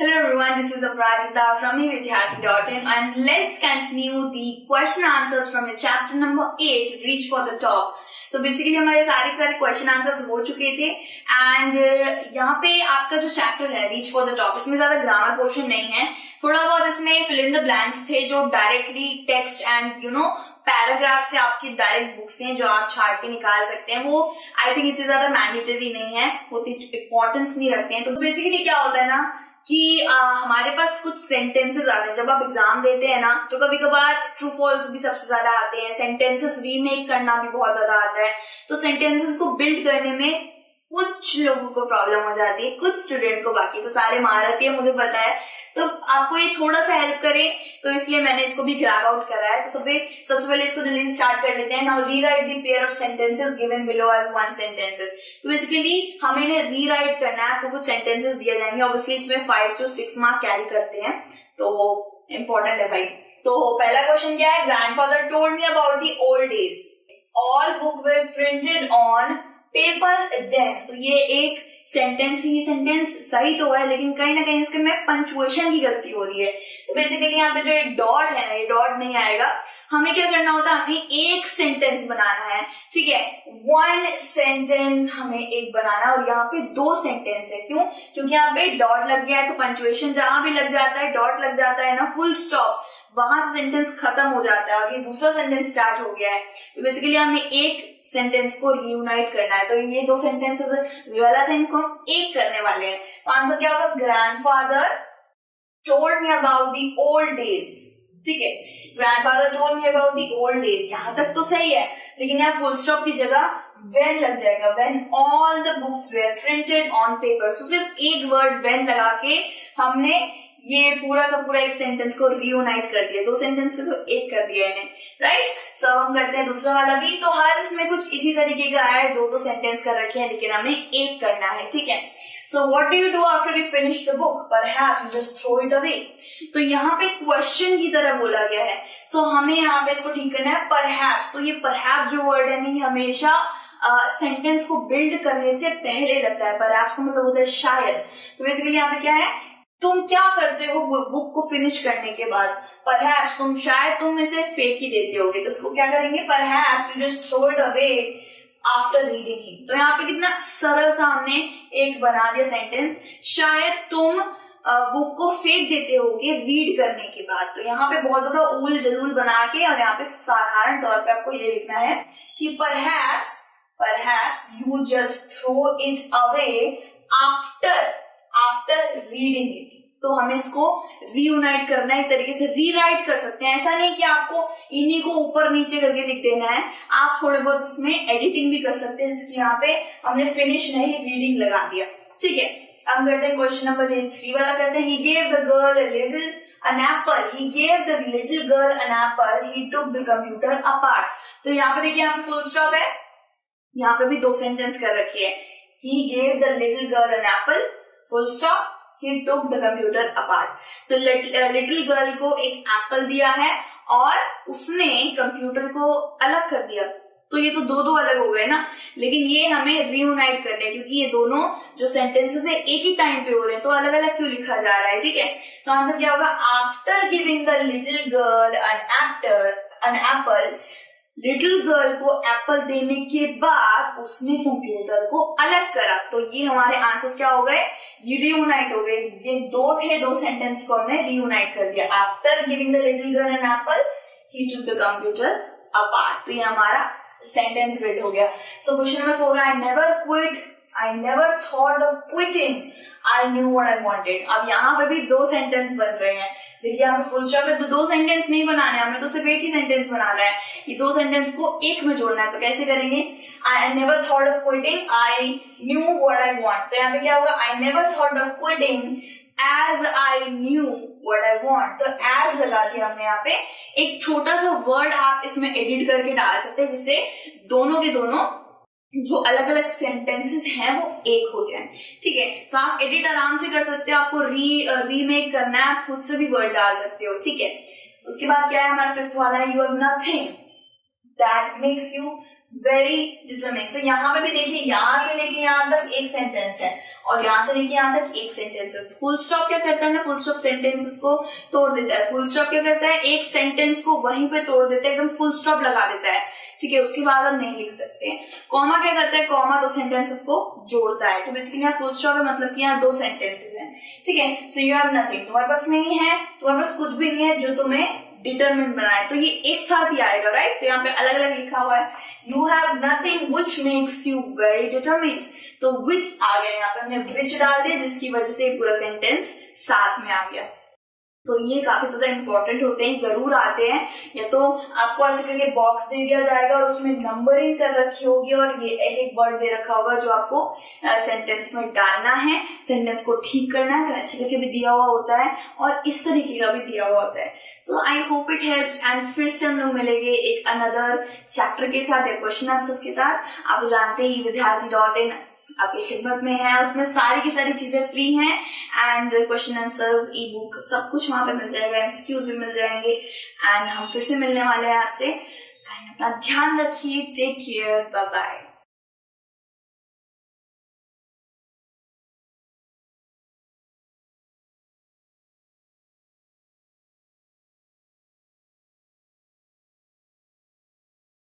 Hello everyone, this is Aprajita from evidyarthi.in and let's continue the question answers from your chapter number 8, Reach for the Top. तो basically हमारे सारे question answers हो चुके थे and यहाँ पे आपका जो चैप्टर है रीच फॉर द टॉप, इसमें ज्यादा ग्रामर पोर्शन नहीं है, थोड़ा बहुत इसमें फिल इन द ब्लैंक्स थे जो डायरेक्टली टेक्स्ट एंड पैराग्राफ से आपकी डायरेक्ट बुक्स हैं जो आप छाट के निकाल सकते हैं। वो आई थिंक इतनी ज्यादा मैंडेटरी नहीं है, उतनी इंपॉर्टेंस नहीं रखते हैं। तो बेसिकली क्या होता है ना कि हमारे पास कुछ सेंटेंसेस आते हैं जब आप एग्जाम देते हैं ना, तो कभी कभार ट्रू फॉल्स भी सबसे ज्यादा आते हैं, सेंटेंसेस रीमेक करना भी बहुत ज्यादा आता है। तो सेंटेंसेस को बिल्ड करने में कुछ लोगों को प्रॉब्लम हो जाती है, कुछ स्टूडेंट को, बाकी तो सारे महारथी है मुझे पता है। तो आपको ये थोड़ा सा हेल्प करे तो इसलिए मैंने इसको भी ग्रैब आउट करा है। तो सबसे पहले इसको जल्दी स्टार्ट कर लेते हैं। Now rewrite the pair of sentences given below as one sentences. तो बेसिकली हमें इन्हें रीराइट करना है, आपको कुछ सेंटेंसेस दिए जाएंगे, ऑब्वियसली इसमें 5 to 6 मार्क कैरी करते हैं, तो इम्पोर्टेंट है भाई। तो पहला क्वेश्चन क्या है, grandfather told me about the old days, all book were printed on paper then. तो ये एक सेंटेंस ही सेंटेंस सही तो है, लेकिन कहीं ना कहीं इसके में पंचुएशन की गलती हो रही है। तो बेसिकली यहाँ पे जो ये डॉट है ना, ये डॉट नहीं आएगा। हमें क्या करना होता है, हमें एक सेंटेंस बनाना है, ठीक है, वन सेंटेंस हमें एक बनाना है। और यहाँ पे 2 सेंटेंस है, क्यों? क्योंकि यहाँ पे डॉट लग गया है, तो पंचुएशन जहां भी लग जाता है, डॉट लग जाता है ना, फुल स्टॉप, वहां से सेंटेंस खत्म हो जाता है और ये दूसरा सेंटेंस स्टार्ट हो गया है। तो बेसिकली हमें एक सेंटेंस को रियूनाइट करना है। तो ये 2 सेंटेंसेस गलत है, इनको हम एक करने वाले हैं। तो आंसर क्या होगा, grandfather told me about the old days, ठीक है, grandfather told me about the old days, यहां तक तो सही है, लेकिन यहाँ फुल स्टॉप की जगह व्हेन लग जाएगा, when all the books were printed on paper. तो सिर्फ एक वर्ड व्हेन लगा के हमने ये पूरा का पूरा एक सेंटेंस को रियूनाइट कर दिया, 2 सेंटेंस को तो एक कर दिया इन्हें, राइट। सो हम करते हैं दूसरा वाला भी। तो हर इसमें कुछ इसी तरीके का है, 2 सेंटेंस कर रखे हैं, लेकिन हमें एक करना है, ठीक है। So what do you do after you finish the book, perhaps you just throw it away. तो यहाँ पे क्वेश्चन की तरह बोला गया है, सो हमें यहाँ पे इसको ठीक करना है, परहैप्स। तो ये परहैप्स जो वर्ड है नहीं, हमेशा सेंटेंस को बिल्ड करने से पहले लगता है। परहैप्स का मतलब होता है शायद। तो बेसिकली यहाँ पे क्या है, तुम क्या करते हो बुक को फिनिश करने के बाद, परहैप्स तुम शायद तुम इसे फेंक ही देते होगे, तो इसको क्या करेंगे, perhaps you just throw it away after reading him. तो यहाँ पे कितना सरल सा हमने एक बना दिया सेंटेंस, शायद तुम बुक को फेंक देते होगे रीड करने के बाद। तो यहाँ पे बहुत ज्यादा उल जलूल बना के, और यहाँ पे साधारण तौर पे आपको ये लिखना है कि perhaps you just throw it away after reading it. तो हमें इसको रीयूनाइट करना है, एक तरीके से रीराइट कर सकते हैं। ऐसा नहीं कि आपको इन्हीं को ऊपर नीचे करके लिख देना है, आप थोड़े बहुत इसमें एडिटिंग भी कर सकते हैं, जिसकी यहाँ पे हमने फिनिश नहीं रीडिंग लगा दिया, ठीक है। अब करते हैं क्वेश्चन नंबर 3 वाला करते हैं। He gave the girl an apple. He gave the little girl an apple. He took the computer apart. तो यहाँ पे देखिए, यहाँ पे फुल स्टॉप है, यहाँ पे भी 2 सेंटेंस कर रखी है। He gave the little girl an apple, full stop, he took the computer apart. तो लिटिल गर्ल को एक एप्पल दिया है और उसने कंप्यूटर को अलग कर दिया। तो ये तो दो अलग हो गए ना, लेकिन ये हमें रियूनाइट करने, क्योंकि ये दोनों जो सेंटेंसेस है एक ही टाइम पे हो रहे हैं, तो अलग अलग क्यों लिखा जा रहा है, ठीक है। सो आंसर क्या होगा, after giving the little girl an apple, little girl को एप्पल देने के बाद उसने कंप्यूटर को अलग करा। तो ये हमारे आंसर्स क्या हो गए, ये रियूनाइट हो गए। ये 2 सेंटेंस को हमने रियूनाइट कर दिया। After giving the little girl an apple, he took the computer apart. तो ये हमारा सेंटेंस बिल्ड हो गया। So question number 4, I never thought of quitting. I knew what I wanted. अब यहाँ पे भी 2 सेंटेंस बन रहे हैं। देखिए यहाँ पे फुल स्टॉप है, तो 2 सेंटेंस नहीं बनाने, हमें तो सिर्फ एक ही सेंटेंस बनाना है। ये 2 सेंटेंस को एक में जोड़ना है, तो कैसे करेंगे, I never thought of quitting. I knew what I want. तो यहाँ पे क्या होगा, I never thought of quitting as I knew what I want. तो as लगा के हमने यहाँ पे एक छोटा सा वर्ड आप इसमें एडिट करके डाल सकते हैं, जिससे दोनों के दोनों जो अलग अलग सेंटेंसेस हैं वो एक हो जाए, ठीक है। सो आप एडिट आराम से कर सकते हो, आपको रीमेक करना है, आप खुद से भी वर्ड डाल सकते हो, ठीक है। उसके बाद क्या है हमारा 5th वाला है, you have nothing that makes you very determining. तो यहाँ पे भी देखिए, यहाँ से लेके यहाँ तक एक सेंटेंस है और यहाँ से लेके यहाँ तक एक सेंटेंस है। फुल स्टॉप क्या करता है ना, फुल स्टॉप सेंटेंसेस को तोड़ देता है। फुल स्टॉप क्या करता है, एक सेंटेंस को वहीं पे तोड़ देता है, एकदम फुल स्टॉप लगा देता है, ठीक है, उसके बाद हम नहीं लिख सकते हैं। कॉमा क्या करता है, कॉमा दो सेंटेंसेस को जोड़ता है। तो बेसिकली यहाँ फुल स्टॉप है, मतलब कि यहाँ दो सेंटेंसेस हैं, ठीक है। सो यू हैव नथिंग, तुम्हारे पास नहीं है, तुम्हारे पास कुछ भी नहीं है जो तुम्हें डिटरमिनेंट बनाए, तो ये एक साथ ही आएगा, राइट। तो यहाँ पे अलग अलग लिखा हुआ है, you have nothing which makes you very determined, तो विच आ गया, यहाँ पे हमने विच डाल दिया जिसकी वजह से पूरा सेंटेंस साथ में आ गया। तो ये काफी ज्यादा इंपॉर्टेंट होते हैं, जरूर आते हैं। या तो आपको ऐसे करके बॉक्स दे दिया जाएगा और उसमें नंबरिंग कर रखी होगी और ये एक एक वर्ड दे रखा होगा जो आपको सेंटेंस में डालना है, सेंटेंस को ठीक करना है, ऐसे करके भी दिया हुआ होता है और इस तरीके का भी दिया हुआ होता है। So I hope it helps and फिर से हम लोग मिलेंगे एक अनदर चैप्टर के साथ या क्वेश्चन आंसर्स के साथ। आप तो जानते ही विद्यार्थी.in आपकी खिदमत में है, उसमें सारी की सारी चीजें फ्री हैं and question answers, E book, सब कुछ वहां पे मिल जाएगा, एमसीक्यूज भी मिल जाएंगे एंड हम फिर से मिलने वाले हैं आपसे। एंड अपना ध्यान रखिए, टेक केयर, बाय बाय।